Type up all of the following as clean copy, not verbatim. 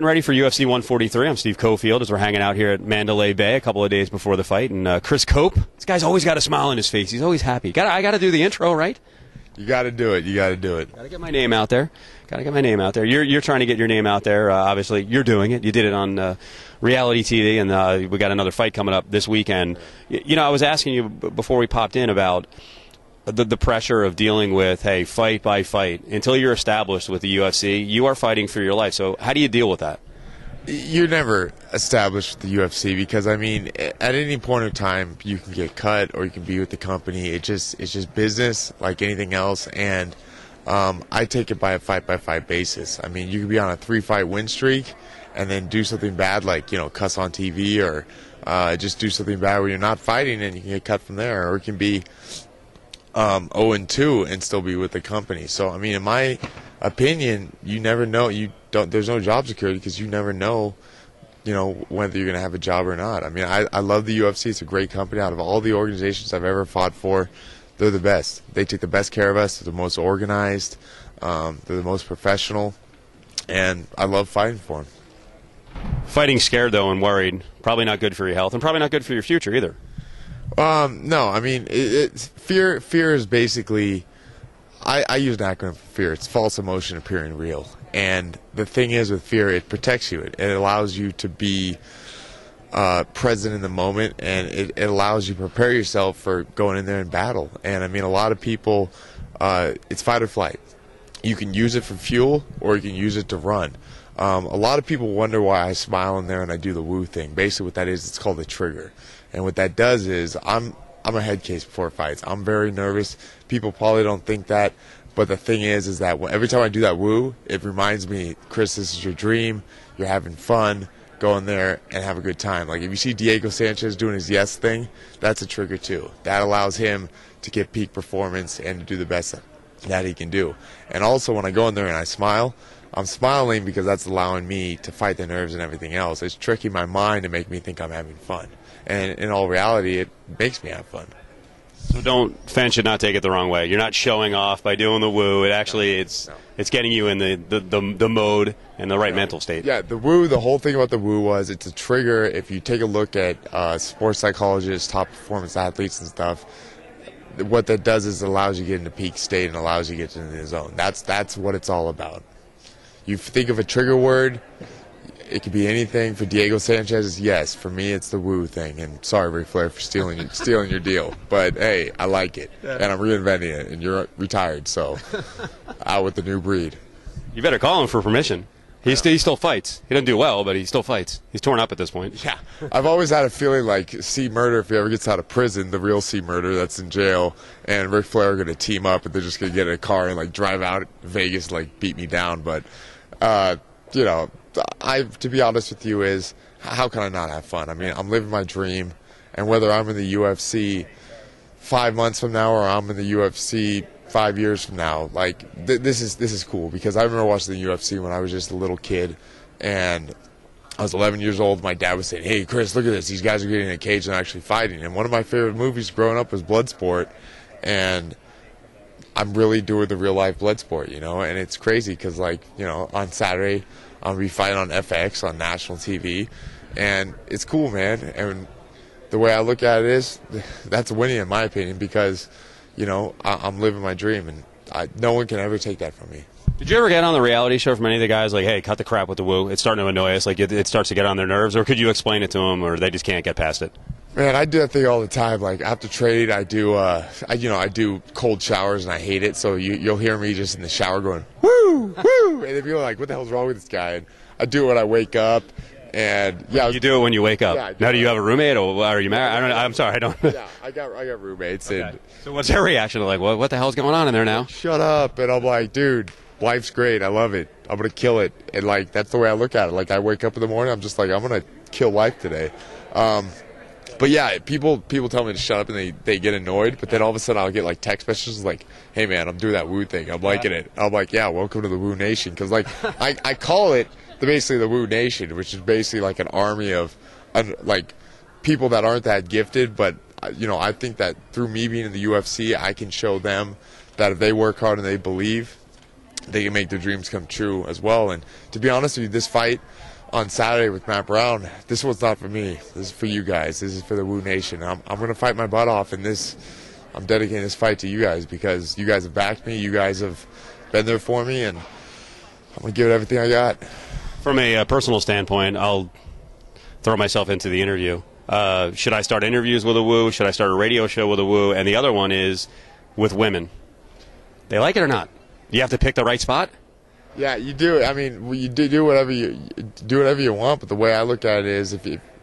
Ready for UFC 143. I'm Steve Cofield as we're hanging out here at Mandalay Bay a couple of days before the fight. And Chris Cope, this guy's always got a smile on his face. He's always happy. I got to do the intro, right? You got to do it. You got to do it. Got to get my name out there. You're trying to get your name out there. Obviously, you're doing it. You did it on reality TV, and we got another fight coming up this weekend. I was asking you before we popped in about the pressure of dealing with, hey, fight by fight. Until you're established with the UFC, you are fighting for your life. So how do you deal with that? You're never established with the UFC because, I mean, at any point in time, you can get cut or you can be with the company. It's just business like anything else, and I take it by a fight-by-fight basis. I mean, you can be on a 3-fight win streak and then do something bad like, cuss on TV or just do something bad where you're not fighting and you can get cut from there. Or it can be 0-2 and still be with the company. So, I mean, in my opinion, you never know. There's no job security because you never know, whether you're going to have a job or not. I mean, I love the UFC. It's a great company. Out of all the organizations I've ever fought for, they're the best. They take the best care of us. They're the most organized. They're the most professional. And I love fighting for them. Fighting scared, though, and worried, probably not good for your health and probably not good for your future either. No, I mean, fear is basically, I use an acronym for fear. It's false emotion appearing real. And the thing is with fear, it protects you. It allows you to be present in the moment, and it allows you to prepare yourself for going in there and battle. And, I mean, a lot of people, it's fight or flight. You can use it for fuel or you can use it to run. A lot of people wonder why I smile in there and I do the woo thing. Basically what that is, it's called a trigger. And what that does is I'm a head case before fights. I'm very nervous. People probably don't think that. But the thing is that every time I do that woo, it reminds me, Chris, this is your dream. You're having fun. Go in there and have a good time. Like if you see Diego Sanchez doing his yes thing, that's a trigger too. That allows him to get peak performance and to do the best that he can do. And also when I go in there and I smile, I'm smiling because that's allowing me to fight the nerves and everything else. It's tricking my mind to make me think I'm having fun. And in all reality, it makes me have fun. So fans should not take it the wrong way. You're not showing off by doing the woo. It actually, it's getting you in the mode and the right mental state. Yeah, the woo, the whole thing about the woo was it's a trigger. If you take a look at sports psychologists, top performance athletes and stuff, what that does is it allows you to get into peak state and allows you to get into the zone. That's what it's all about. You think of a trigger word, it could be anything. For Diego Sanchez, yes. For me, it's the woo thing. And sorry, Ric Flair, for stealing your deal. But, hey, I like it. And I'm reinventing it. And you're retired, so out with the new breed. You better call him for permission. He still fights. He doesn't do well, but he still fights. He's torn up at this point. Yeah. I've always had a feeling like C. Murder, if he ever gets out of prison, the real C. Murder that's in jail, and Ric Flair are going to team up, and they're just going to get in a car and, drive out Vegas, beat me down. But, to be honest with you, is how can I not have fun? I mean, I'm living my dream, and whether I'm in the UFC 5 months from now or I'm in the UFC 5 years from now, this is cool because I remember watching the UFC when I was just a little kid, and I was 11 years old. My dad was saying, "Hey, Chris, look at this. These guys are getting in a cage and actually fighting." And one of my favorite movies growing up was Bloodsport, and I'm really doing the real life Bloodsport, and it's crazy because, on Saturday, I'll be fighting on FX on national TV, and it's cool, man. And the way I look at it is, that's winning in my opinion because, I'm living my dream, and no one can ever take that from me. Did you ever get on the reality show from any of the guys hey, cut the crap with the woo? It's starting to annoy us. It starts to get on their nerves, or could you explain it to them, or they just can't get past it? Man, I do that thing all the time. After trade, I do, I do cold showers and I hate it. So you'll hear me just in the shower going, woo, woo, and people are like, "What the hell's wrong with this guy?" And I do it when I wake up, and yeah. You do it when you wake up. Yeah, now, do you have a roommate or are you married? I don't know. I'm sorry, I don't. Yeah, I got roommates. Okay. And so what's their reaction? What the hell's going on in there now? Shut up! And I'm like, dude, life's great. I love it. I'm gonna kill it. And that's the way I look at it. I wake up in the morning, I'm just I'm gonna kill life today. But yeah, people tell me to shut up and they get annoyed, but then all of a sudden I'll get text messages "Hey man, I'm doing that woo thing. I'm liking it." I'm like, yeah, welcome to the Woo Nation, because I call it basically the Woo Nation, which is basically an army of people that aren't that gifted, but I think that through me being in the UFC, I can show them that if they work hard and they believe, they can make their dreams come true as well. And to be honest with you, this fight on Saturday with Matt Brown, this one's not for me. This is for you guys. This is for the Woo Nation. I'm going to fight my butt off in this. I'm dedicating this fight to you guys because you guys have backed me. You guys have been there for me, and I'm going to give it everything I got. From a personal standpoint, I'll throw myself into the interview. Should I start interviews with a Woo? Should I start a radio show with a Woo? And the other one is with women. They like it or not? You have to pick the right spot? Yeah, you do. I mean, you do whatever you want. But the way I look at it is,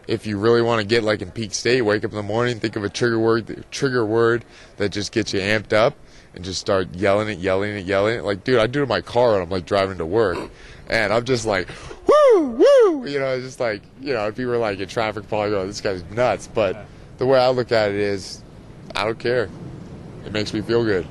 if you really want to get like in peak state, wake up in the morning, think of a trigger word that just gets you amped up, and just start yelling it. Like, dude, I do it in my car when I'm like driving to work, and I'm just like, woo, woo. You know, it's just like, you know, if you were like in traffic, probably go, this guy's nuts. But the way I look at it is, I don't care. It makes me feel good.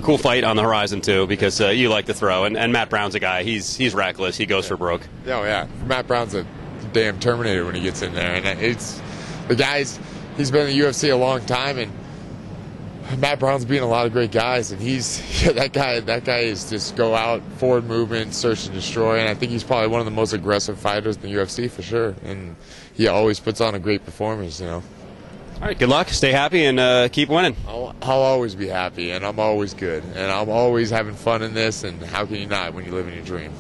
Cool fight on the horizon too, because you like to throw, and Matt Brown's a guy. He's reckless. He goes for broke. Oh yeah, Matt Brown's a damn Terminator when he gets in there, and it's the guys. He's been in the UFC a long time, and Matt Brown's beaten a lot of great guys, and that guy is just go out, forward movement, search and destroy, and I think he's probably one of the most aggressive fighters in the UFC for sure, and he always puts on a great performance, you know. All right, good luck. Stay happy and keep winning. I'll always be happy, and I'm always good, and I'm always having fun in this, and how can you not when you live in your dream?